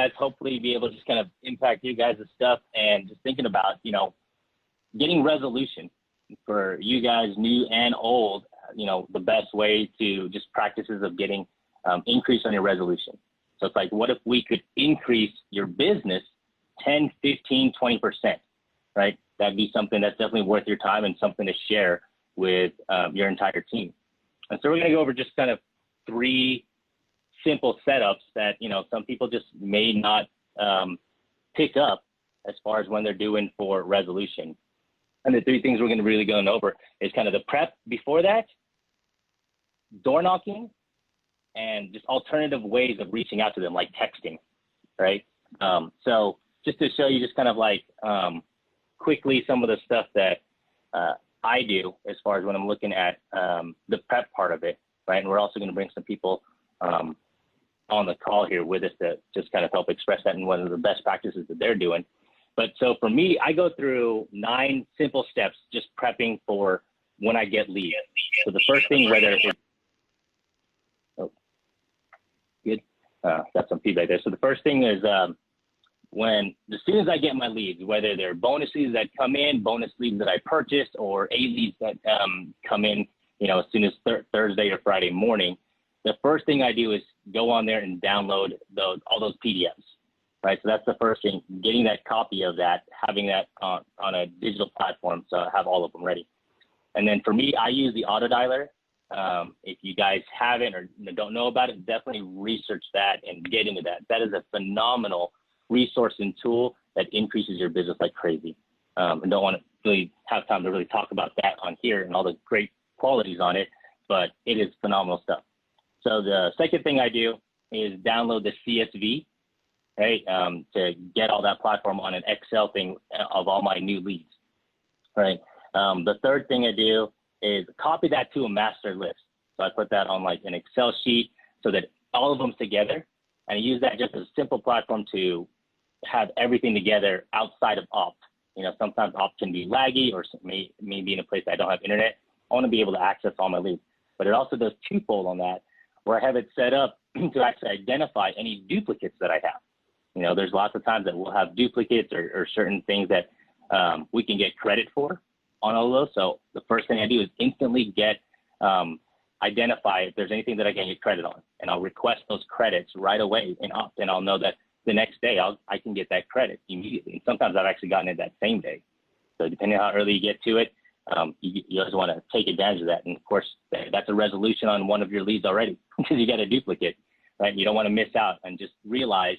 guys, hopefully be able to just kind of impact you guys' stuff, and just thinking about, you know, getting resolution for you guys, new and old, you know, the best way to just practices of getting increase on your resolution. So it's like, what if we could increase your business 10, 15, 20%, right? That'd be something that's definitely worth your time and something to share with your entire team. And so we're going to go over just kind of 3 simple setups that, you know, some people just may not pick up as far as when they're doing for resolution. And the 3 things we're going to really go over is kind of the prep before that, door knocking, and just alternative ways of reaching out to them, like texting, right? So just to show you just kind of like quickly some of the stuff that I do as far as when I'm looking at the prep part of it, right? And we're also going to bring some people on the call here with us to just kind of help express that and one of the best practices that they're doing. But so for me, I go through 9 simple steps just prepping for when I get leads. So the first thing, whether it's, oh, good, got some feedback there. So the first thing is as soon as I get my leads, whether they're bonus leads that come in, bonus leads that I purchased, or A leads that come in, you know, as soon as Thursday or Friday morning, the first thing I do is go on there and download all those PDFs. Right, so that's the first thing, getting that copy of that, having that on a digital platform, so I have all of them ready. And then for me, I use the auto dialer. If you guys haven't or don't know about it, definitely research that and get into that. That is a phenomenal resource and tool that increases your business like crazy. And don't want to really have time to really talk about that on here and all the great qualities on it, but it is phenomenal stuff. So the second thing I do is download the CSV. Right, to get all that platform on an Excel thing of all my new leads, right? The third thing I do is copy that to a master list. So I put that on like an Excel sheet so that all of them together, and I use that just as a simple platform to have everything together outside of Opt. You know, sometimes Opt can be laggy or may be in a place I don't have internet. I want to be able to access all my leads, but it also does twofold on that, where I have it set up to actually identify any duplicates that I have. You know, there's lots of times that we'll have duplicates or certain things that we can get credit for on all of those. So the first thing I do is instantly identify if there's anything that I can get credit on, and I'll request those credits right away in Opt, and I'll know that the next day I can get that credit immediately. And sometimes I've actually gotten it that same day. So depending on how early you get to it, you always want to take advantage of that. And of course, that's a resolution on one of your leads already because you got a duplicate, right? You don't want to miss out and just realize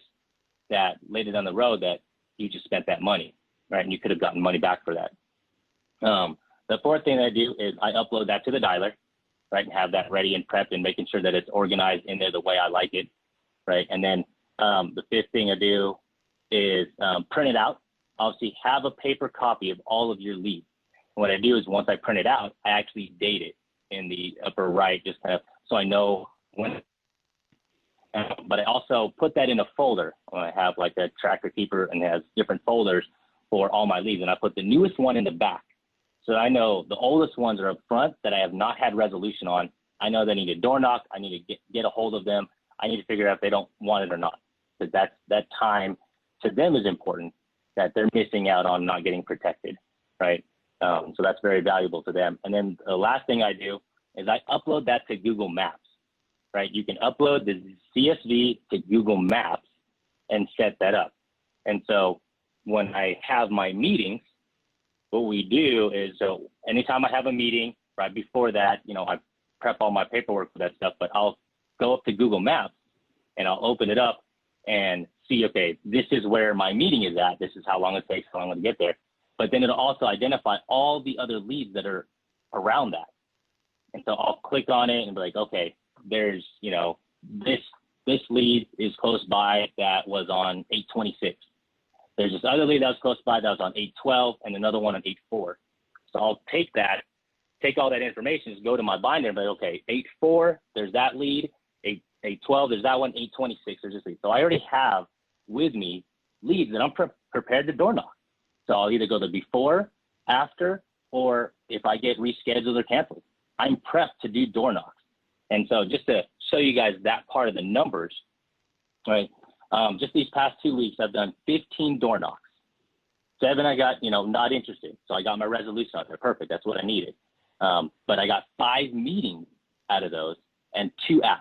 that later down the road that you just spent that money, right? And you could have gotten money back for that. The fourth thing I do is I upload that to the dialer, right? And have that ready and prepped and making sure that it's organized in there the way I like it, right? And then the fifth thing I do is print it out. Obviously have a paper copy of all of your leads. And what I do is once I print it out, I actually date it in the upper right, just kind of so I know when. But I also put that in a folder. I have like a tracker keeper and it has different folders for all my leads. And I put the newest one in the back. So I know the oldest ones are up front that I have not had resolution on. I know they need a door knock. I need to get a hold of them. I need to figure out if they don't want it or not. Because that time to them is important, that they're missing out on not getting protected, right? So that's very valuable to them. And then the last thing I do is I upload that to Google Maps. Right? You can upload the CSV to Google Maps and set that up. And so when I have my meetings, what we do is, so anytime I have a meeting, right before that, you know, I prep all my paperwork for that stuff, but I'll go up to Google Maps and I'll open it up and see, okay, this is where my meeting is at. This is how long it takes, how long to get there. But then it'll also identify all the other leads that are around that. And so I'll click on it and be like, okay, there's, you know, this lead is close by that was on 826. There's this other lead that was close by that was on 812 and another one on 84. So I'll take all that information, just go to my binder and be like, okay, 84, there's that lead, 812, there's that one, 826, there's this lead. So I already have with me leads that I'm prepared to door knock. So I'll either go the before, after, or if I get rescheduled or canceled, I'm prepped to do door knocks. And so just to show you guys that part of the numbers, right, Just these past 2 weeks, I've done 15 door knocks. 7 I got, not interested. So I got my resolution out there. Perfect. That's what I needed. But I got 5 meetings out of those and 2 apps,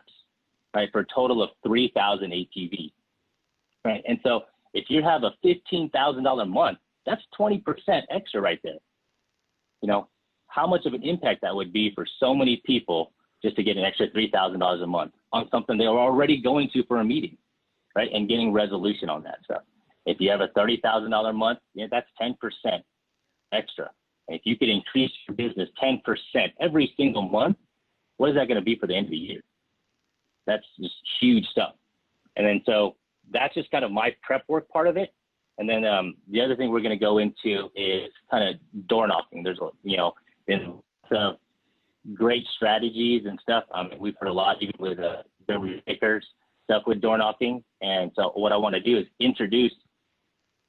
right, for a total of 3,000 ATV, right? And so if you have a $15,000 month, that's 20% extra right there. How much of an impact that would be for so many people just to get an extra $3,000 a month on something they were already going to for a meeting, right? And getting resolution on that stuff. If you have a $30,000 month, that's 10% extra. And if you could increase your business 10% every single month, what is that going to be for the end of the year? That's just huge stuff. And then so that's just kind of my prep work part of it. And then the other thing we're going to go into is kind of door knocking. There's, been some great strategies and stuff. We've heard a lot even with the pickers stuff with door knocking. And so what I want to do is introduce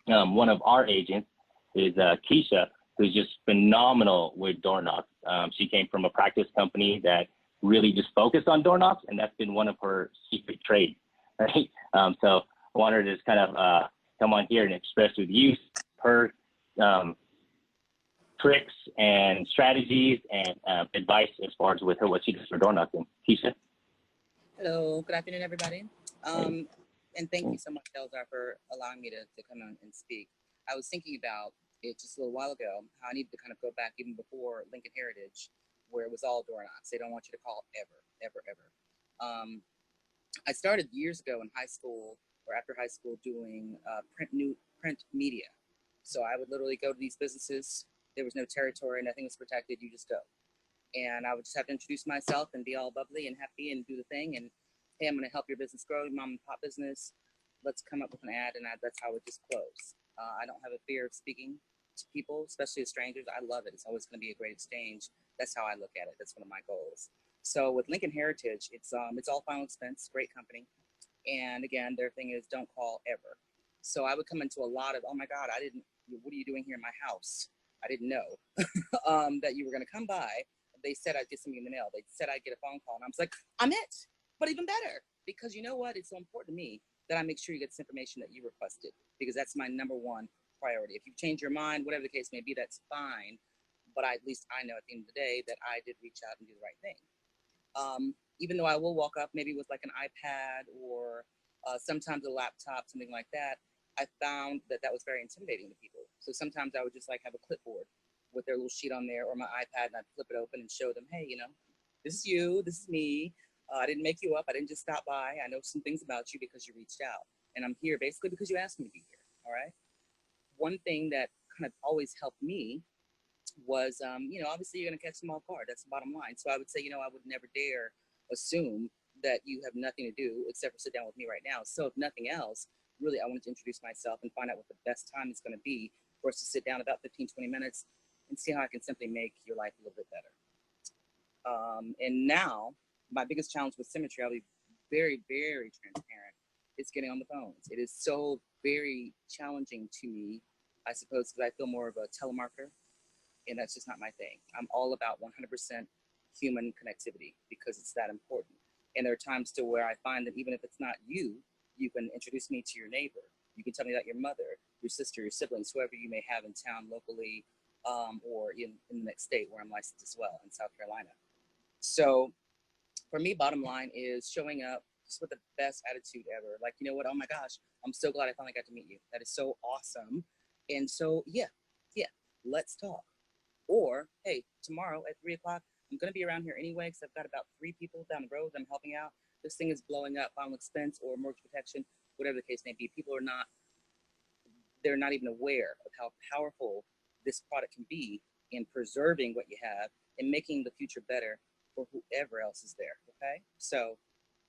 one of our agents is Keisha, who's just phenomenal with door knocks. She came from a practice company that really just focused on door knocks, and that's been one of her secret trades, right? So I want her to just kind of come on here and express with you her tricks and strategies and advice as far as with her, what she does for door knocking. Keisha? Hello, good afternoon, everybody. And thank you so much, Eldar, for allowing me to come on and speak. I was thinking about it just a little while ago, how I needed to kind of go back even before Lincoln Heritage, where it was all door knocks. They don't want you to call ever. I started years ago in high school or after high school doing print media. So I would literally go to these businesses. There was no territory, nothing was protected, you just go. And I would just have to introduce myself and be all bubbly and happy and do the thing. And hey, I'm gonna help your business grow, your mom and pop business. Let's come up with an ad, and that's how it just closed. I don't have a fear of speaking to people, especially as strangers. I love it. It's always gonna be a great exchange. That's how I look at it. That's one of my goals. So with Lincoln Heritage, it's all final expense, great company. And again, their thing is don't call ever. So I would come into a lot of, oh my God, what are you doing here in my house? I didn't know that you were gonna come by. They said I'd get something in the mail. They said I'd get a phone call, and I was like, I'm it. But even better, because you know what? It's so important to me that I make sure you get this information that you requested, because that's my number one priority. If you change your mind, whatever the case may be, that's fine. But at least I know at the end of the day that I did reach out and do the right thing. Even though I will walk up maybe with like an iPad or sometimes a laptop, something like that, I found that was very intimidating to people. So sometimes I would just like have a clipboard with their little sheet on there or my iPad, and I'd flip it open and show them, hey, this is you, this is me. I didn't make you up. I didn't just stop by. I know some things about you because you reached out. And I'm here basically because you asked me to be here, all right? One thing that kind of always helped me was, obviously you're going to catch them off guard. That's the bottom line. So I would say, I would never dare assume that you have nothing to do except for sit down with me right now. So if nothing else, really, I wanted to introduce myself and find out what the best time is going to be for us to sit down about 15, 20 minutes and see how I can simply make your life a little bit better. And now, my biggest challenge with Symmetry, I'll be very, very transparent, is getting on the phones. It is so very challenging to me, I suppose, because I feel more of a telemarketer, and that's just not my thing. I'm all about 100% human connectivity because it's that important. And there are times to where I find that even if it's not you, you can introduce me to your neighbor. You can tell me about your mother, your sister, your siblings, whoever you may have in town locally, or in the next state where I'm licensed as well, in South Carolina. So for me, bottom line is showing up just with the best attitude ever. Like, you know what? Oh my gosh, I'm so glad I finally got to meet you. That is so awesome. And so, yeah, let's talk. Or, hey, tomorrow at 3 o'clock, I'm going to be around here anyway because I've got about 3 people down the road that I'm helping out. This thing is blowing up, final expense or mortgage protection, whatever the case may be. People they're not even aware of how powerful this product can be in preserving what you have and making the future better for whoever else is there, okay? So,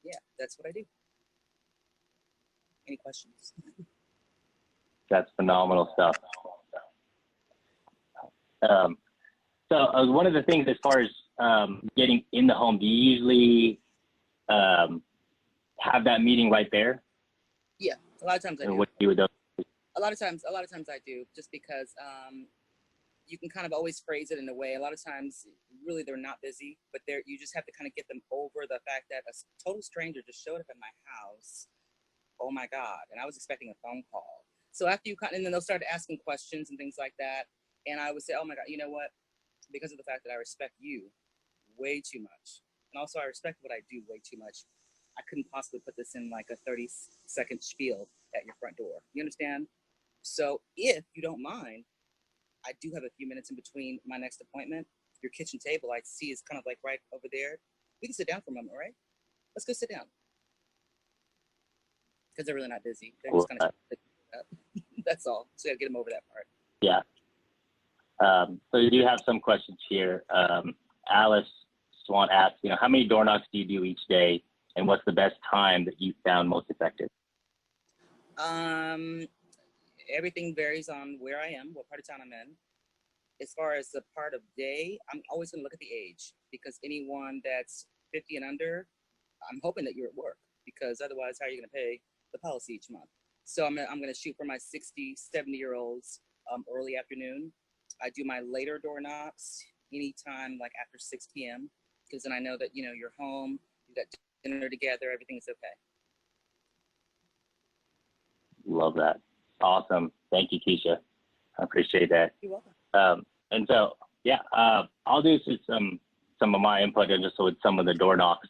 yeah, that's what I do. Any questions? That's phenomenal stuff. So one of the things as far as getting in the home, do you usually have that meeting right there? Yeah, a lot of times I do. What do you do with those? A lot of times I do, just because you can kind of always phrase it in a way. A lot of times, really, they're not busy, but you just have to kind of get them over the fact that a total stranger just showed up at my house oh my God. And I was expecting a phone call. So after you and then they'll start asking questions and things like that. And I would say, oh my God, you know what? Because of the fact that I respect you way too much. And also I respect what I do way too much. I couldn't possibly put this in like a 30-second spiel at your front door. You understand? So if you don't mind, I do have a few minutes in between my next appointment. Your kitchen table I see is kind of like right over there. We can sit down for a moment, all right? Let's go sit down. Because they're really not busy. They're just kind of that's all. So I gotta get them over that part. Yeah. So you do have some questions here. Alice Swan asks, how many door knocks do you do each day, and what's the best time that you found most effective? Everything varies on where I am, what part of town I'm in. As far as the part of day, I'm always going to look at the age, because anyone that's 50 and under, I'm hoping that you're at work, because otherwise, how are you going to pay the policy each month? So I'm going to shoot for my 60, 70-year-olds early afternoon. I do my later door knocks anytime like after 6 p.m. because then I know that, you're home, you got dinner together, everything's okay. Love that. Awesome. Thank you, Keisha. I appreciate that. You're welcome. And so, yeah, I'll do some of my input and just with some of the door knocks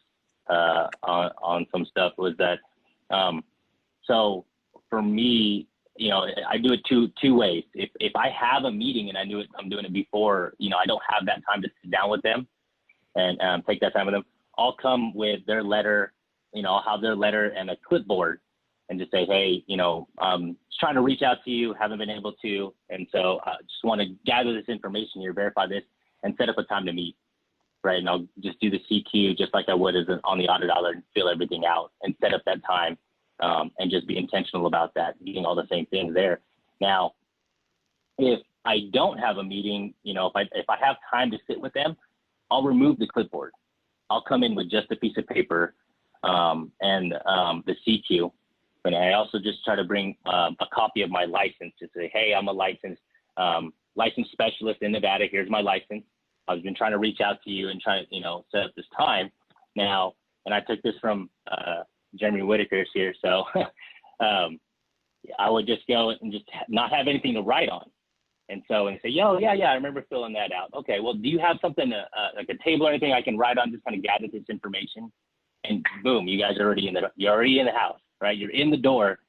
on some stuff was that, so for me, I do it two ways. If I have a meeting and I'm doing it before, I don't have that time to sit down with them and take that time with them, I'll come with their letter, I'll have their letter and a clipboard and just say, hey, just trying to reach out to you, haven't been able to. And so I just want to gather this information here, verify this, and set up a time to meet, right? And I'll just do the CQ just like I would on the audit dollar and fill everything out and set up that time and just be intentional about that, getting all the same things there. Now, if I don't have a meeting, if I have time to sit with them, I'll remove the clipboard. I'll come in with just a piece of paper and the CQ. And I also just try to bring a copy of my license to say, hey, I'm a licensed specialist in Nevada. Here's my license. I've been trying to reach out to you and try to, set up this time now. And I took this from Jeremy Whitaker's here. So I would just go and just not have anything to write on. And so, and say, yeah, I remember filling that out. Okay, well, do you have something like a table or anything I can write on, just kind of gather this information? And boom, you guys are you're already in the house, right? You're in the door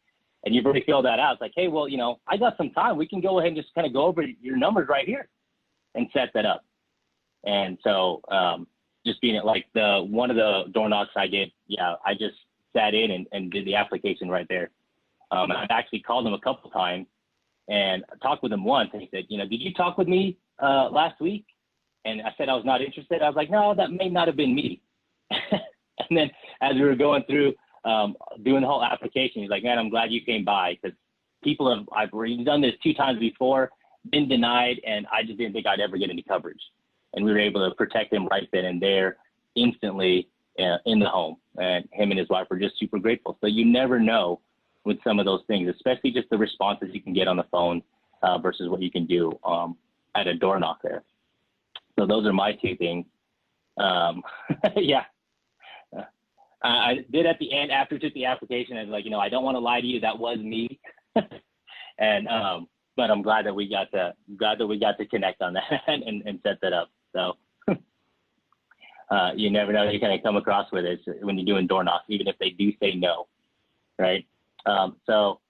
and you've already filled that out. It's like, hey, well, I got some time. We can go ahead and just kind of go over your numbers right here and set that up. And so just being like one of the door knocks I did, I just sat in and did the application right there. And I've actually called them a couple times and talked with them once. And he said, did you talk with me last week? And I said I was not interested. I was like, no, that may not have been me. And then as we were going through doing the whole application, he's like, man, I'm glad you came by, because I've already done this 2 times before, been denied, and I just didn't think I'd ever get any coverage. And we were able to protect him right then and there instantly in the home. And him and his wife were just super grateful. So you never know with some of those things, especially just the responses you can get on the phone versus what you can do at a door knock there. So those are my 2 things. Yeah. I did at the end after I took the application. I was like, I don't want to lie to you. That was me. And but I'm glad that we got to connect on that and set that up. So you never know, you kind of come across with it when you're doing door knocks, even if they do say no, right? So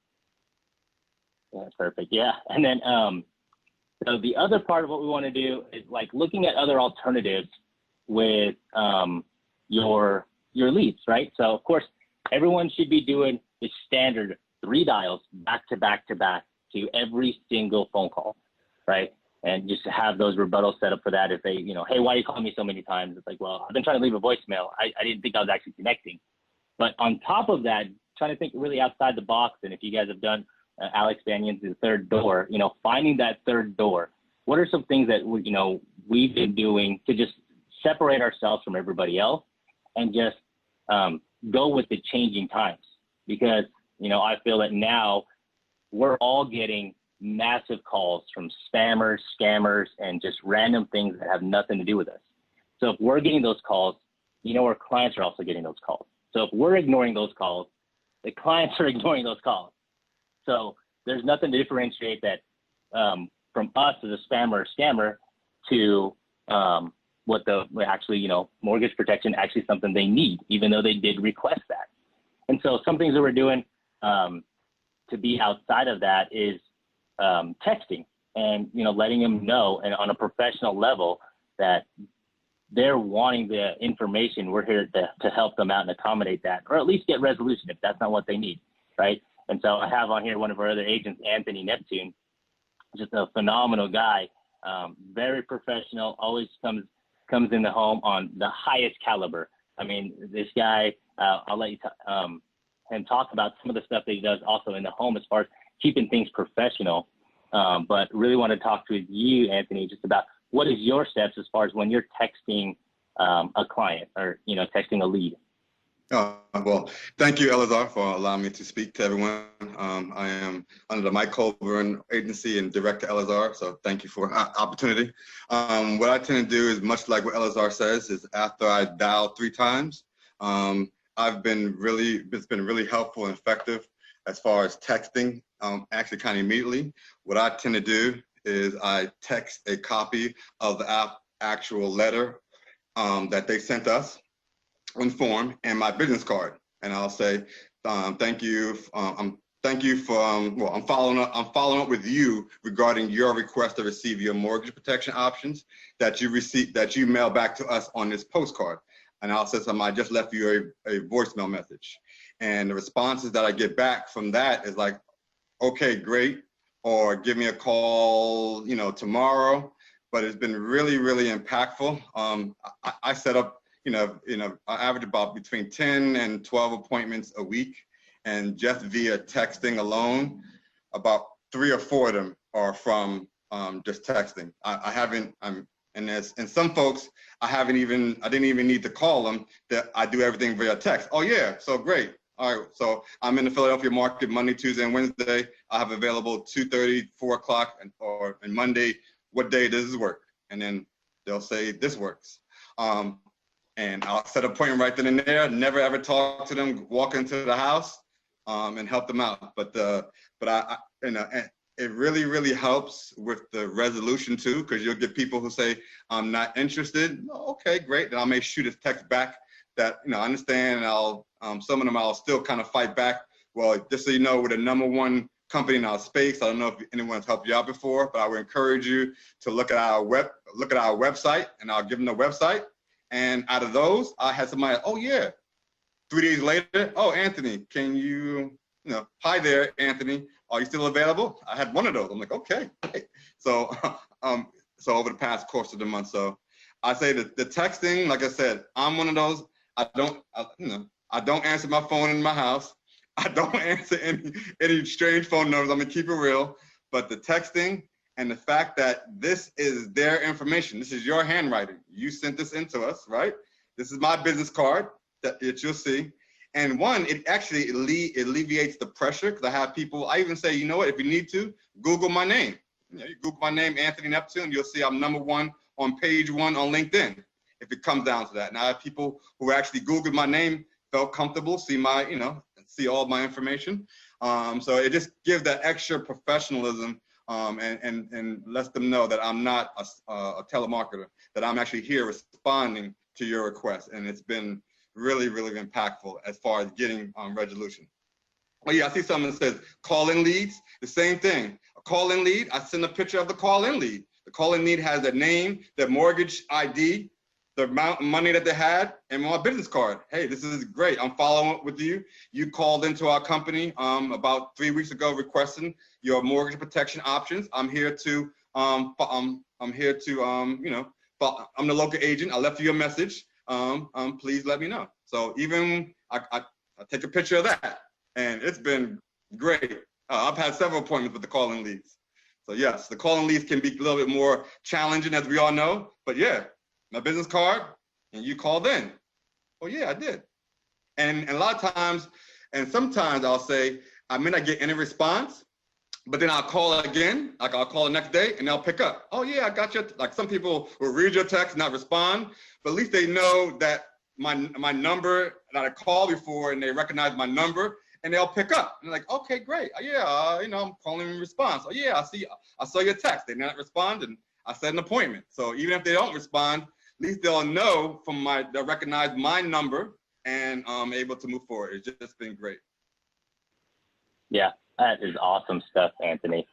yeah, perfect. Yeah, and then so the other part of what we want to do is like looking at other alternatives with your leads, right? So of course, everyone should be doing the standard 3 dials back to back to back to every single phone call, right? And just have those rebuttals set up for that. If they, hey, why are you calling me so many times? It's like, well, I've been trying to leave a voicemail. I didn't think I was actually connecting. But on top of that, trying to think really outside the box. And if you guys have done Alex Banyan's The Third Door, finding that third door, what are some things that, we've been doing to just separate ourselves from everybody else and just go with the changing times? Because, I feel that now we're all getting massive calls from spammers, scammers, and just random things that have nothing to do with us. So if we're getting those calls, our clients are also getting those calls. So if we're ignoring those calls, the clients are ignoring those calls. So there's nothing to differentiate that from us as a spammer or scammer to what the actually, mortgage protection actually something they need, even though they did request that. And so some things that we're doing to be outside of that is texting and, letting them know and on a professional level that they're wanting the information. We're here to help them out and accommodate that, or at least get resolution if that's not what they need, right? And so I have on here one of our other agents, Anthony Neptune, just a phenomenal guy, very professional, always comes in the home on the highest caliber. I mean, this guy, I'll let you him talk about some of the stuff that he does also in the home as far as keeping things professional. But really want to talk to you, Anthony, just about what is your steps as far as when you're texting a client or, texting a lead? Well, thank you, Elazar, for allowing me to speak to everyone. I am under the Mike Colburn agency and director Elazar, so thank you for the opportunity. What I tend to do is much like what Elazar says, is after I dial 3 times, it's been really helpful and effective as far as texting, actually kind of immediately. What I tend to do is I text a copy of the actual letter that they sent us in form and my business card, and I'll say thank you. Thank you for I'm following up with you regarding your request to receive your mortgage protection options that you mail back to us on this postcard. And I'll say something, I just left you a voicemail message, and the responses that I get back from that is like, okay, great, or give me a call, tomorrow. But it's been really, really impactful. I set up, I average about between 10 and 12 appointments a week, and just via texting alone, about 3 or 4 of them are from just texting. And some folks, I didn't even need to call them. That I do everything via text. Oh yeah, so great. All right, so I'm in the Philadelphia market Monday, Tuesday, and Wednesday. I have available 2:30, 4 o'clock, and Monday. What day does this work? And then they'll say this works. And I'll set an appointment right then and there. Never ever talk to them. Walk into the house and help them out. But it really, really helps with the resolution too, because you'll get people who say, I'm not interested. Oh, okay, great. Then I may shoot a text back that, I understand, and I'll, some of them I'll still kind of fight back. Well, just so you know, we're the #1 company in our space. I don't know if anyone's helped you out before, but I would encourage you to look at our website, and I'll give them the website. And out of those, I had somebody, oh yeah, 3 days later, oh, Anthony, can you, hi there, Anthony, are you still available? I had one of those. I'm like, okay. So, so over the past course of the month, so I say that the texting, like I said, I'm one of those. I don't answer my phone in my house. I don't answer any strange phone numbers. I'm gonna keep it real. But the texting and the fact that this is their information, this is your handwriting. You sent this into us, right? This is my business card that you'll see. And one, it actually alleviates the pressure, because I have people, I even say, you know what, if you need to, Google my name. You Google my name, Anthony Neptune, you'll see I'm #1 on page 1 on LinkedIn, if it comes down to that. And I have people who actually Googled my name, felt comfortable, see my, see all my information. So it just gives that extra professionalism and lets them know that I'm not a telemarketer, that I'm actually here responding to your request. And it's been really, really impactful as far as getting resolution. Oh yeah, I see someone that says call-in leads, the same thing. A call-in lead, I send a picture of the call-in lead. The call-in lead has their name, their mortgage ID, the amount of money that they had, and my business card. Hey, this is great. I'm following up with you. You called into our company about 3 weeks ago requesting your mortgage protection options. I'm here to, I'm the local agent. I left you a message. Please let me know. So even I take a picture of that, and it's been great. I've had several appointments with the call-in leads. So yes, the call-in leads can be a little bit more challenging, as we all know, but yeah, my business card, and you called in. Oh yeah, I did. And a lot of times, and sometimes I'll say, I may not get any response, but then I'll call again, like I'll call the next day and they'll pick up. Oh yeah, I got you. Like some people will read your text, not respond, but at least they know that my number that I called before, and they recognize my number, and they'll pick up. And they're like, okay, great. Yeah, I'm calling in response. Oh yeah, I saw your text. They not respond, and I set an appointment. So even if they don't respond, at least they'll know they'll recognize my number and able to move forward. It's just been great. Yeah, that is awesome stuff, Anthony.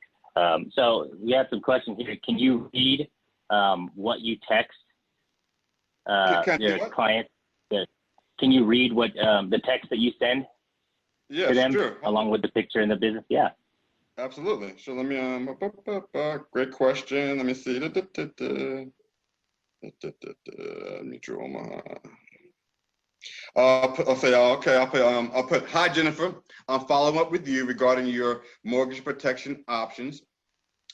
So we have some questions here. Can you read what you text your clients? Can you read what the text that you send to them, sure, along with the picture in the business? Yeah, absolutely. So let me great question. Let me see. Let me draw my. I'll put, hi, Jennifer. I'm following up with you regarding your mortgage protection options.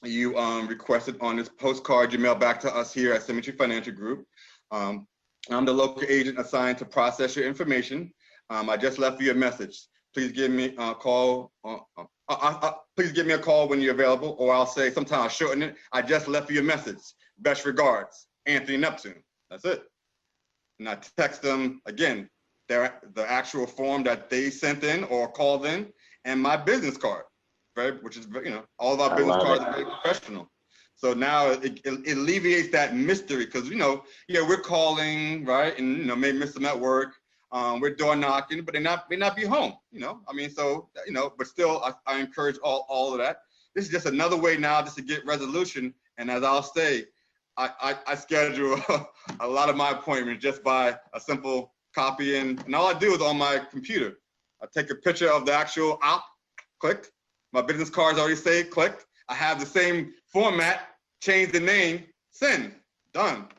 You requested on this postcard you mailed back to us here at Symmetry Financial Group. I'm the local agent assigned to process your information. I just left you a message. Please give me a call. Please give me a call when you're available, or I'll say, sometime I'll shorten it. I just left you a message. Best regards, Anthony Neptune. That's it. And I text them again, the actual form that they sent in or called in, and my business card, which is, all of our business cards are very professional. So now it alleviates that mystery, because we're calling, right, and may miss them at work. We're door knocking, but they may not be home. But still, I encourage all of that. This is just another way now just to get resolution. And as I'll say, I schedule a lot of my appointments just by a simple copy, and all I do is on my computer. I take a picture of the actual app, click. My business card's already saved, click. I have the same format, change the name, send, done.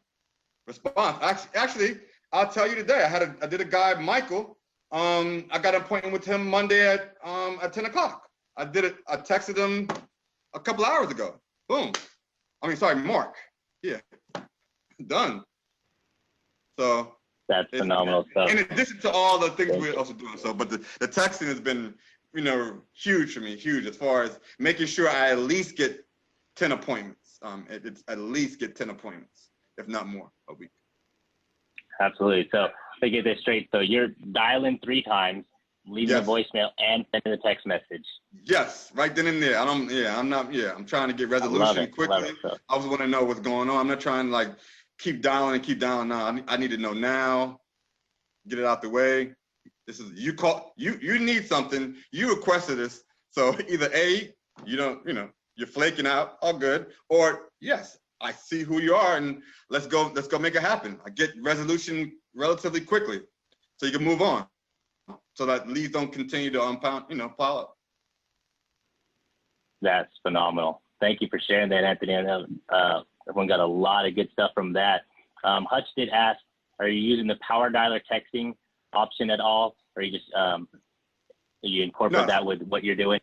Response. Actually, I'll tell you today, I did a guy, Michael. I got an appointment with him Monday at 10 o'clock. I texted him a couple hours ago. Boom. Mark. Yeah, done. So that's phenomenal stuff. In addition to all the things we're also doing, but the texting has been, huge for me, huge as far as making sure I at least get 10 appointments. It's at least get 10 appointments, if not more, a week. Absolutely. So to get this straight, so you're dialing 3 times, leaving a voicemail, and sending a text message. Yes, right then and there. I'm trying to get resolution quickly. I just want to know what's going on. I'm not trying to keep dialing. No, I need to know now. Get it out the way. This is you need something. You requested this. So either A, you're flaking out, all good, or yes, I see who you are, and let's go make it happen. I get resolution relatively quickly so you can move on, so that leads don't continue to pile up. That's phenomenal. Thank you for sharing that, Anthony. I know everyone got a lot of good stuff from that. Hutch did ask, are you using the power dialer texting option at all, or you just you incorporate that with what you're doing?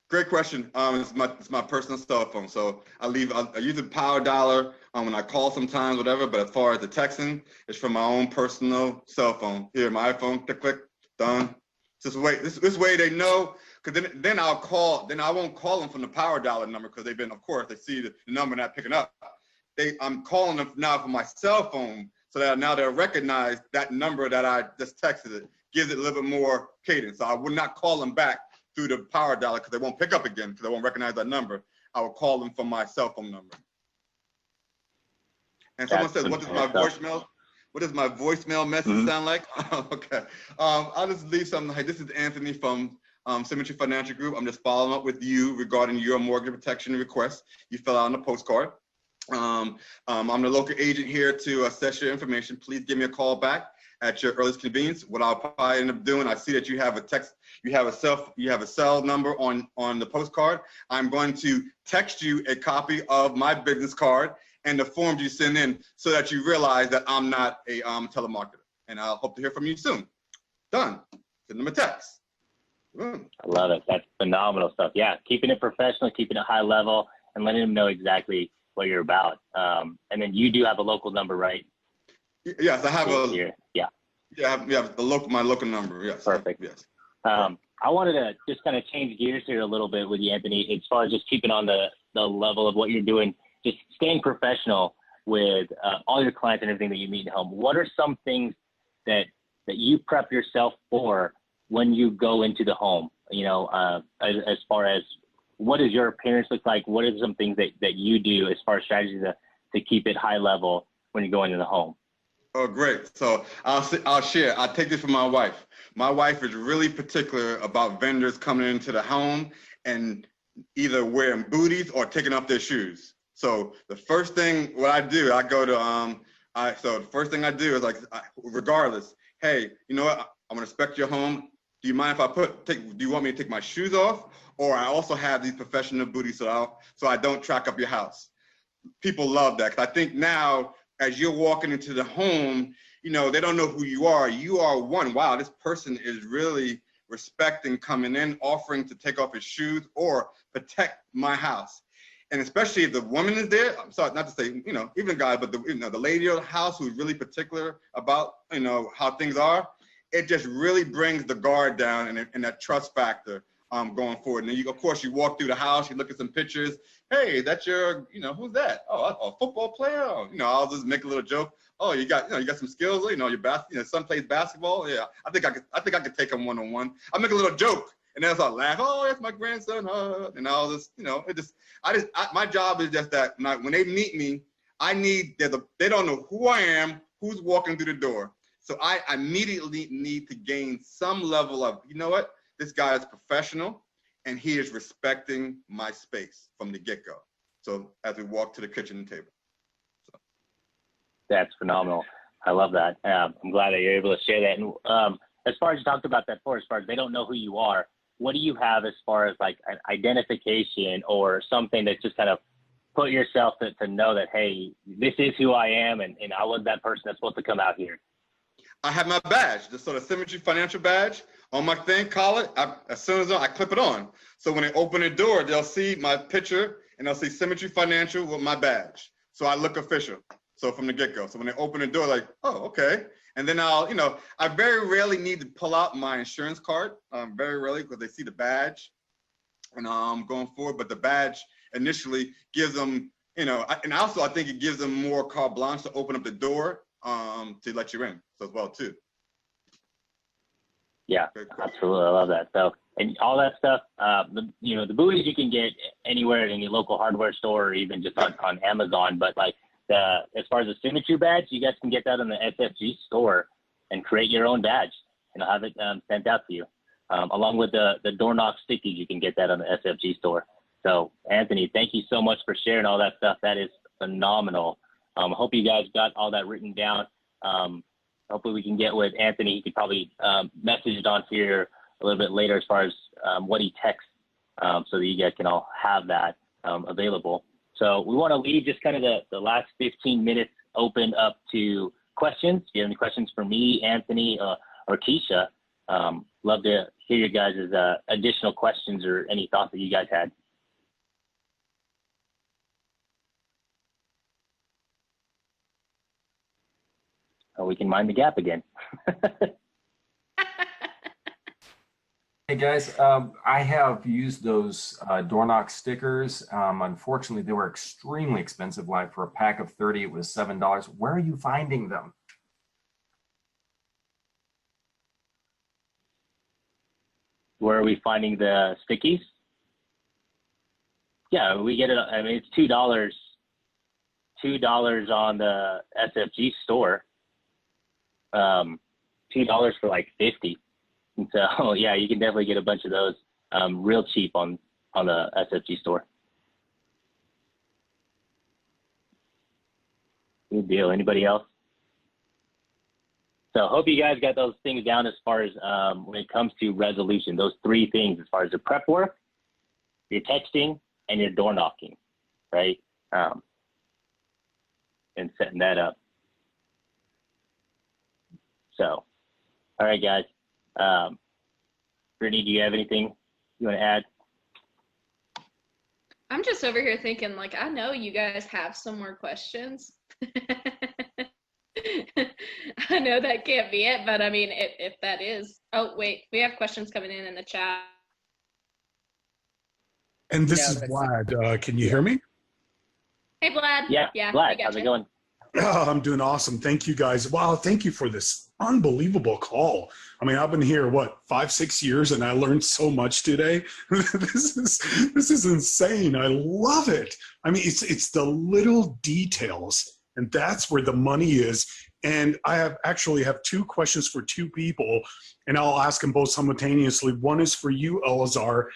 Great question. It's my personal cell phone, so I use the power dialer when I call sometimes, whatever. But as far as the texting, it's from my own personal cell phone. Here, my iPhone, click, done. This way they know, because then I'll call. Then I won't call them from the power dialer number, because of course, they see the number not picking up. I'm calling them now from my cell phone, so that now they'll recognize that number that I just texted. It gives it a little bit more cadence. So I would not call them back through the power dialer, because they won't pick up again, because they won't recognize that number. I will call them from my cell phone number. And someone says, what does my voicemail message sound like? Okay. I'll just leave something like, this is Anthony from Symmetry Financial Group. I'm just following up with you regarding your mortgage protection request you fill out on the postcard. I'm the local agent here to assess your information. Please give me a call back at your earliest convenience. What I'll probably end up doing, I see that you have a cell number on the postcard. I'm going to text you a copy of my business card and the forms you send in, so that you realize that I'm not a telemarketer. And I'll hope to hear from you soon. Done. Send them a text. I love it. That's phenomenal stuff. Yeah, keeping it professional, keeping it high level, and letting them know exactly what you're about. And then you do have a local number, right? Yes, I have my local number. Yes. Perfect. Yes. I wanted to just kind of change gears here a little bit with you, Anthony, as far as just keeping on the level of what you're doing, just staying professional with all your clients and everything that you meet at home. What are some things that you prep yourself for when you go into the home, you know, as far as what does your appearance look like? What are some things that you do as far as strategies to keep it high level when you go into the home? Oh, great. So I'll share. I'll take this from my wife. My wife is really particular about vendors coming into the home and either wearing booties or taking off their shoes. So the first thing what I do, I go to so the first thing I do is like, regardless, hey, you know what? I'm gonna inspect your home. Do you mind if I do you want me to take my shoes off? Or I also have these professional booties so I don't track up your house. People love that, because I think now as you're walking into the home, you know, they don't know who you are. You are one. Wow, this person is really respecting coming in, offering to take off his shoes or protect my house. And especially if the woman is there, I'm sorry, not to say, you know, even the guy, but the lady of the house who's really particular about, you know, how things are, it just really brings the guard down and that trust factor going forward. And then of course, you walk through the house, you look at some pictures. Hey, that's your, you know, who's that? Oh, a football player. You know, I'll just make a little joke. Oh, you got some skills. You know, son plays basketball. Yeah, I think I could take him one-on-one. I make a little joke, and then I laugh. Oh, that's my grandson. And all this, you know, my job is just that when they meet me, they don't know who I am, who's walking through the door. So I immediately need to gain some level of, you know what, this guy is professional and he is respecting my space from the get-go. So as we walk to the kitchen table. So. That's phenomenal. I love that. I'm glad that you're able to share that. And as far as you talked about that before, as far as they don't know who you are, what do you have as far as like an identification or something that just kind of put yourself to know that, hey, this is who I am and I was that person that's supposed to come out here? I have my badge, the sort of Symmetry Financial badge on my thing, collar. As soon as I clip it on. So when they open the door, they'll see my picture and they'll see Symmetry Financial with my badge. So I look official. So from the get-go. So when they open the door, like, oh, okay. And then I very rarely need to pull out my insurance card. Very rarely, because they see the badge and I'm going forward. But the badge initially gives them, and also I think it gives them more carte blanche to open up the door to let you in as well too. Yeah, absolutely. I love that. So, and all that stuff, the buoys you can get anywhere in your local hardware store or even just on Amazon. But like as far as the Symmetry badge, you guys can get that in the SFG store and create your own badge and I'll have it sent out to you. Along with the door knock stickies, you can get that on the SFG store. So Anthony, thank you so much for sharing all that stuff. That is phenomenal. I hope you guys got all that written down. Hopefully we can get with Anthony. He could probably message it on here a little bit later as far as what he texts so that you guys can all have that available. So we want to leave just kind of the last 15 minutes open up to questions. If you have any questions for me, Anthony, or Keisha, love to hear your guys' additional questions or any thoughts that you guys had. We can mind the gap again. Hey guys, I have used those door knock stickers. Unfortunately, they were extremely expensive. Like for a pack of 30, it was $7. Where are you finding them? Where are we finding the stickies? Yeah, we get it. I mean, it's $2 on the SFG store. $2 for like 50. And so yeah, you can definitely get a bunch of those real cheap on the SFG store. Good deal. Anybody else? So hope you guys got those things down as far as when it comes to resolution, those three things as far as the prep work, your texting, and your door knocking, right? And setting that up. So, all right, guys. Brittany, do you have anything you want to add? I'm just over here thinking, like, I know you guys have some more questions. I know that can't be it, but I mean, if that is, oh, wait, we have questions coming in the chat. And this is Vlad. Can you hear me? Hey, Vlad. Yeah, Vlad, how's it going? I'm doing awesome. Thank you guys. Wow, thank you for this unbelievable call. I mean, I've been here, what, 5-6 years, and I learned so much today. This is insane. I love it. I mean, it's the little details, and that's where the money is. And I actually have 2 questions for 2 people, and I'll ask them both simultaneously. One is for you, Elazar.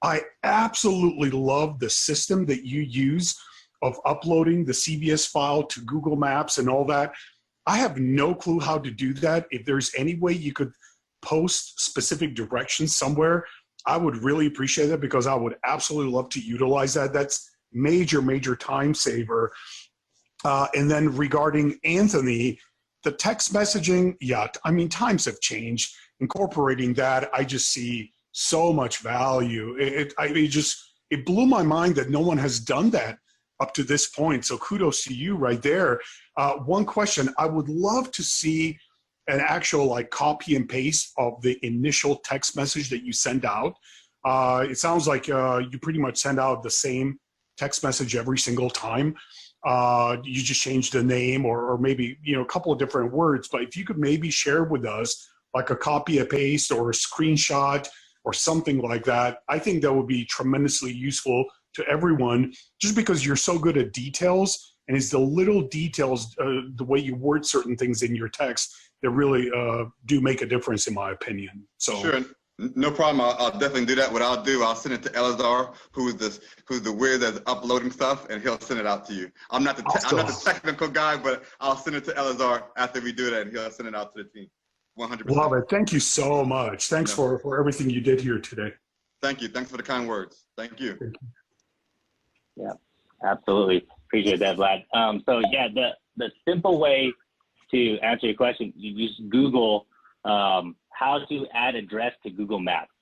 I absolutely love the system that you use of uploading the CVS file to Google Maps and all that. I have no clue how to do that. If there's any way you could post specific directions somewhere, I would really appreciate that, because I would absolutely love to utilize that. That's major time saver. And then regarding Anthony, the text messaging, yeah, I mean, times have changed. Incorporating that, I just see so much value. It blew my mind that no one has done that up to this point. So kudos to you right there. One question, I would love to see an actual like copy and paste of the initial text message that you send out. It sounds like you pretty much send out the same text message every single time. You just change the name or maybe, you know, a couple of different words. But if you could maybe share with us like a copy and paste or a screenshot or something like that, I think that would be tremendously useful to everyone, just because you're so good at details, and it's the little details, the way you word certain things in your text, that really do make a difference, in my opinion. So sure, no problem. I'll definitely do that. What I'll do, I'll send it to Elazar, who's the wizard that's uploading stuff, and he'll send it out to you. I'm not the technical guy, but I'll send it to Elazar after we do that, and he'll send it out to the team. 100%. Love it. Thank you so much. Thanks for everything you did here today. Thank you. Thanks for the kind words. Thank you. Thank you. Yeah, absolutely. Appreciate that, Vlad. So yeah, the simple way to answer your question, you just Google how to add address to Google Maps,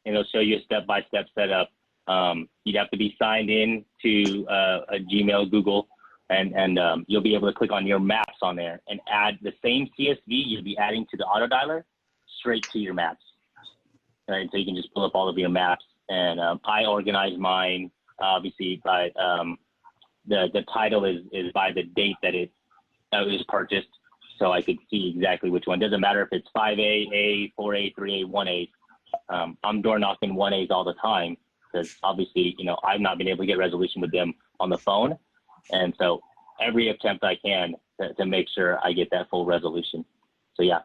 and it'll show you a step-by-step setup. You'd have to be signed in to a Gmail, Google, and you'll be able to click on your maps on there and add the same CSV you'll be adding to the auto dialer straight to your maps. Right, so you can just pull up all of your maps, and I organize mine obviously by the title is by the date that it was purchased, so I could see exactly which one. Doesn't matter if it's 5A, A, 4A, 3A, 1A. I'm door knocking 1As all the time, because obviously, you know, I've not been able to get resolution with them on the phone, and so every attempt I can to make sure I get that full resolution. So yeah.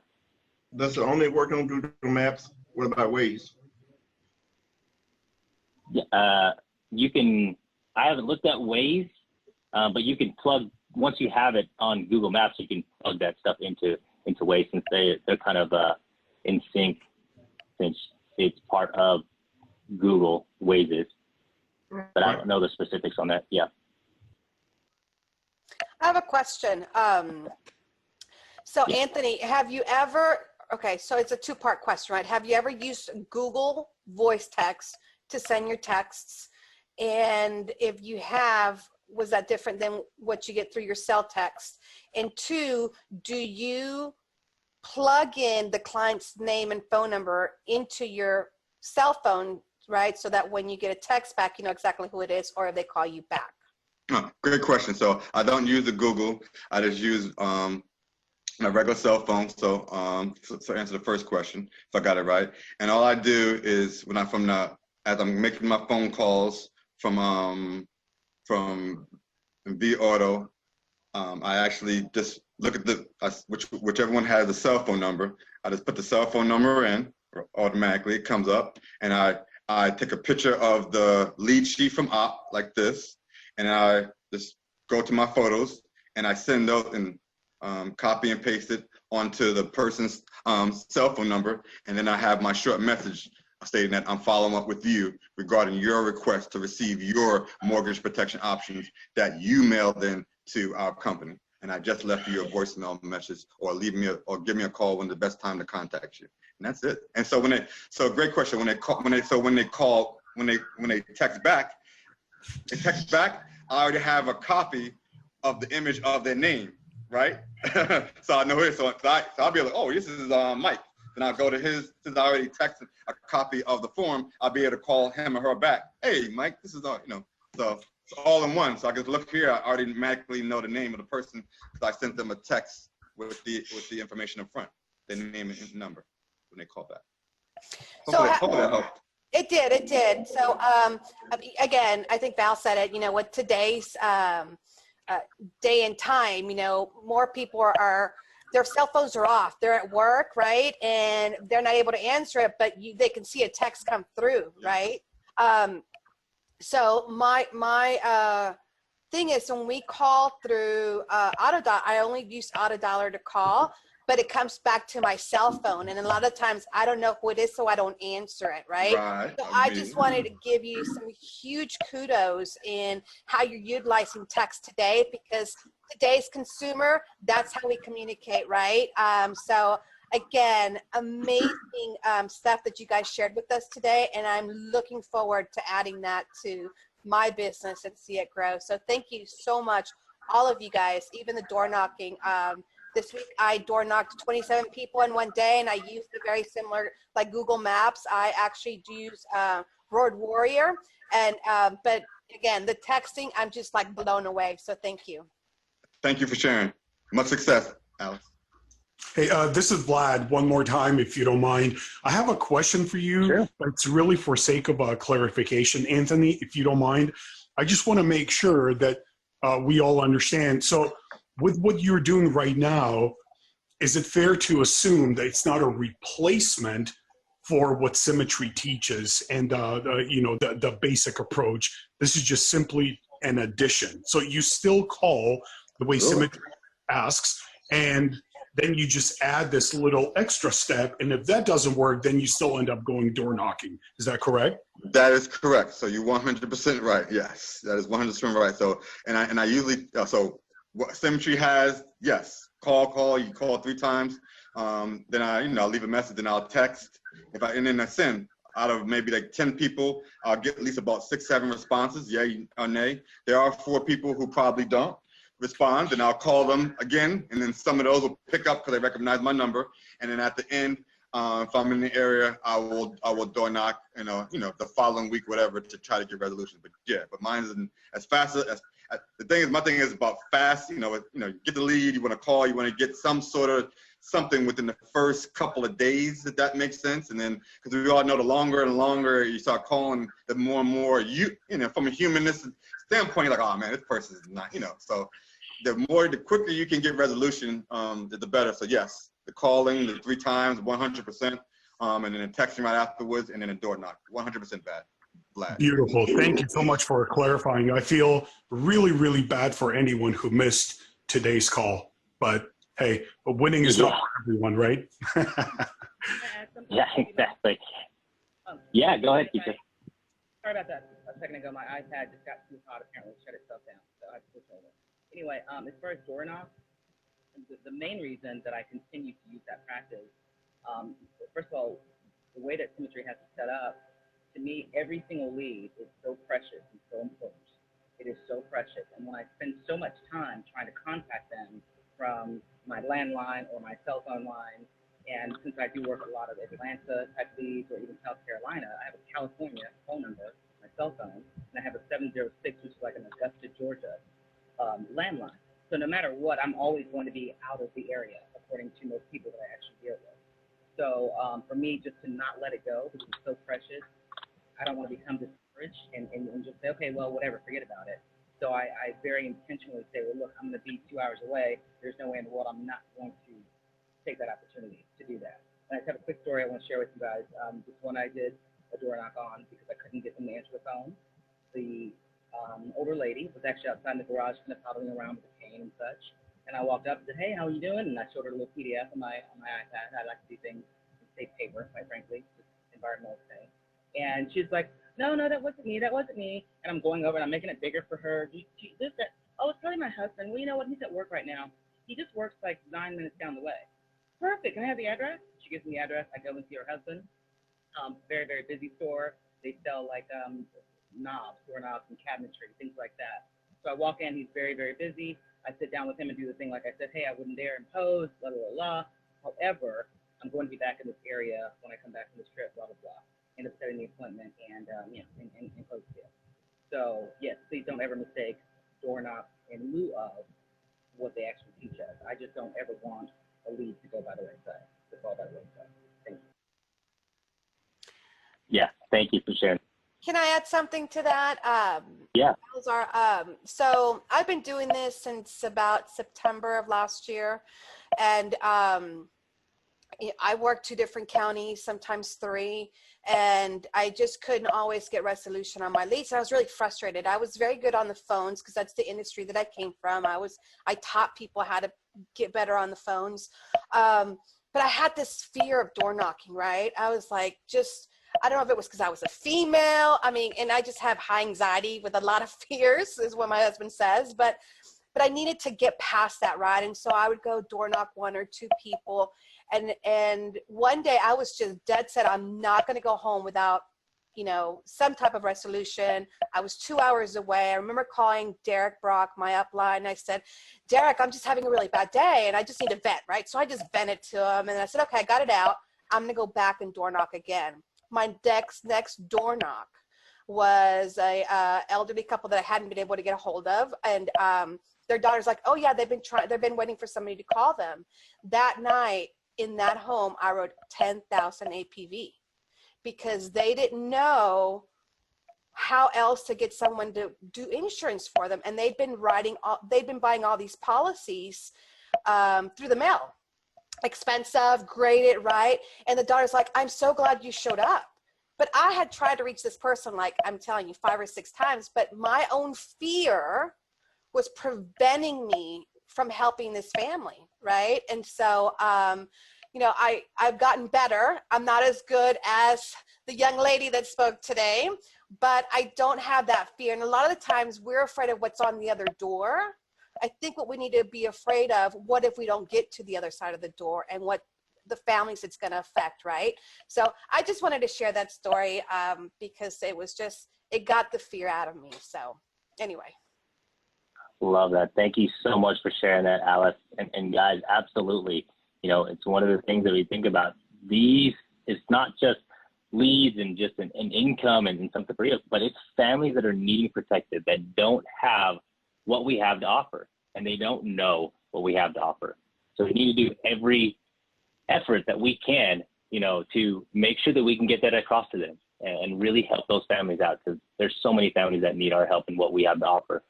Does it only work on Google Maps? What about Waze? You can, I haven't looked at Waze, but you can plug, once you have it on Google Maps, you can plug that stuff into Waze, since they're kind of in sync, since it's part of Google Waze. But I don't know the specifics on that. Yeah. I have a question. So Yeah. Anthony, have you ever, okay, so it's a 2-part question, right? Have you ever used Google voice text to send your texts? And if you have, was that different than what you get through your cell text? And 2, do you plug in the client's name and phone number into your cell phone, right? So that when you get a text back, you know exactly who it is, or if they call you back? Oh, great question. So I don't use the Google. I just use my regular cell phone. So so answer the first question, if I got it right. And all I do is when as I'm making my phone calls from vAuto, I actually just look at whichever one has the cell phone number. I just put the cell phone number in, automatically it comes up, and I take a picture of the lead sheet from Op like this, and I just go to my photos and I send those and copy and paste it onto the person's cell phone number, and then I have my short message stating that I'm following up with you regarding your request to receive your mortgage protection options that you mailed in to our company. And I just left you a voicemail message, or give me a call when the best time to contact you. And that's it. And so great question. When they text back, I already have a copy of the image of their name, right? So I know it. So I'll be like, oh, this is Mike. Then I'll go to his, since I already texted a copy of the form, I'll be able to call him or her back. Hey, Mike, this is, so it's all in one. So I can look here. I already automatically know the name of the person because I sent them a text with the information up front, their name and number when they call back. Hopefully that helped. It did. So again, I think Val said it, you know, with today's day and time, you know, more people are their cell phones are off. They're at work, right? And they're not able to answer it, but they can see a text come through, right? So my thing is when we call through AutoDollar, I only use AutoDollar to call, but it comes back to my cell phone. And a lot of times I don't know who it is, so I don't answer it, right? So I just wanted to give you some huge kudos in how you're utilizing text today, because today's consumer, that's how we communicate, right? So again, amazing stuff that you guys shared with us today. And I'm looking forward to adding that to my business and see it grow. So thank you so much, all of you guys, even the door knocking. This week, I door knocked 27 people in one day, and I used a very similar, like Google Maps. I actually use Road Warrior, and but again, the texting, I'm just like blown away. So thank you. Thank you for sharing. Much success, Alex. Hey, this is Vlad. One more time, if you don't mind. I have a question for you. Sure. But it's really for sake of clarification, Anthony, if you don't mind. I just want to make sure that we all understand. So with what you're doing right now, is it fair to assume that it's not a replacement for what Symmetry teaches and the basic approach? This is just simply an addition. So you still call the way Symmetry asks, and then you just add this little extra step. And if that doesn't work, then you still end up going door knocking. Is that correct? That is correct. So you're 100% right. Yes, that is 100% right. So, and I usually, so what Symmetry has, yes, call, you call 3 times. Then I'll leave a message, then I'll text. And then I send. Out of maybe like 10 people, I'll get at least about 6-7 responses, yay or nay. There are 4 people who probably don't respond, and I'll call them again, and then some of those will pick up because they recognize my number. And then at the end, if I'm in the area, I will door knock, the following week, whatever, to try to get resolution. But yeah, but mine isn't as fast as the thing is. My thing is about fast. You get the lead. You want to call. You want to get some sort of something within the first couple of days, if that makes sense. And then, because we all know the longer and longer you start calling, the more and more from a humanistic standpoint, you're like, oh man, this person is not, so the quicker you can get resolution, the better. So yes, the calling, the 3 times, 100%, and then the texting right afterwards, and then a door knock, 100% bad. Vlad. Beautiful. Thank you so much for clarifying. I feel really, really bad for anyone who missed today's call, but hey, winning is not for everyone, right? Yeah, exactly. Yeah, go ahead, Keisha. Sorry about that. A second ago, my iPad just got too hot. Apparently, shut itself down. So I switched over. Anyway, as far as door knock, the main reason that I continue to use that practice, first of all, the way that Symmetry has it set up, to me, every single lead is so precious and so important. It is so precious. And when I spend so much time trying to contact them from my landline or my cell phone line, and since I do work a lot of Atlanta type leads or even South Carolina, I have a California phone number, my cell phone, and I have a 706, which is like an Augusta, Georgia landline. So no matter what, I'm always going to be out of the area, according to most people that I actually deal with. So for me, just to not let it go, because it's so precious, I don't want to become discouraged and just say, okay, well, whatever, forget about it. So I very intentionally say, well, look, I'm going to be 2 hours away. There's no way in the world I'm not going to take that opportunity to do that. And I just have a quick story I want to share with you guys. This one I did a door knock on because I couldn't get them to answer the phone. The older lady was actually outside in the garage kind of toddling around with a cane and such. And I walked up and said, hey, how are you doing? And I showed her a little PDF on my iPad. I like to do things in safe paper, quite frankly, just environmental thing. And she's like, no, that wasn't me. And I'm going over and I'm making it bigger for her. Oh, it's probably my husband. Well, you know what? He's at work right now. He just works like 9 minutes down the way. Perfect. Can I have the address? She gives me the address. I go and see her husband. Very, very busy store. They sell like door knobs and cabinetry, things like that. So I walk in. He's very, very busy. I sit down with him and do the thing like I said, hey, I wouldn't dare impose, blah, blah, blah. However, I'm going to be back in this area when I come back from this trip, blah, blah, blah. End up setting the appointment and close the deal. So yes, please don't ever mistake door knock in lieu of what they actually teach us. I just don't ever want a lead to go by the wayside, to fall by the wayside. Thank you. Yeah, thank you for sharing. Can I add something to that? Yeah. Those are, so I've been doing this since about September of last year. And I worked 2 different counties, sometimes 3, and I just couldn't always get resolution on my leads. And I was really frustrated. I was very good on the phones because that's the industry that I came from. I taught people how to get better on the phones. But I had this fear of door knocking, right? I was like, I don't know if it was because I was a female. I mean, and I just have high anxiety with a lot of fears, is what my husband says. But I needed to get past that, right? And so I would go door knock 1 or 2 people. And one day I was just dead set, I'm not going to go home without, some type of resolution. I was 2 hours away. I remember calling Derek Brock, my upline, and I said, Derek, I'm just having a really bad day and I just need to vent, right? So I just vented to him and I said, okay, I got it out. I'm going to go back and door knock again. My next door knock was a elderly couple that I hadn't been able to get a hold of. And their daughter's like, oh yeah, they've been waiting for somebody to call them. That night in that home, I wrote 10,000 APV because they didn't know how else to get someone to do insurance for them. And they've been buying all these policies through the mail. Expensive, graded, right? And the daughter's like, I'm so glad you showed up. But I had tried to reach this person, like I'm telling you, 5 or 6 times, but my own fear was preventing me from helping this family, right? And so, I've gotten better. I'm not as good as the young lady that spoke today, but I don't have that fear. And a lot of the times we're afraid of what's on the other door. I think what we need to be afraid of, what if we don't get to the other side of the door and what the families it's going to affect, right? So I just wanted to share that story because it got the fear out of me. So anyway. Love that. Thank you so much for sharing that, Alice. And guys, absolutely. It's one of the things that we think about. It's not just leads and just an income and something for you, but it's families that are needing protected that don't have what we have to offer, and they don't know what we have to offer. So we need to do every effort that we can, to make sure that we can get that across to them and really help those families out, because there's so many families that need our help and what we have to offer.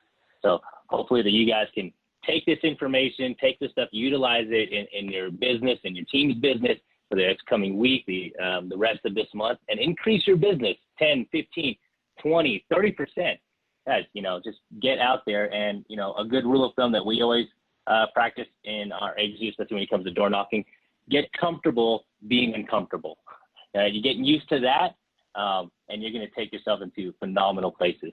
So hopefully that you guys can take this information, take this stuff, utilize it in your business, in your team's business for the next coming week, the rest of this month, and increase your business 10, 15, 20, 30%. Guys, just get out there. And, a good rule of thumb that we always practice in our agency, especially when it comes to door knocking, get comfortable being uncomfortable. You're getting used to that, and you're going to take yourself into phenomenal places.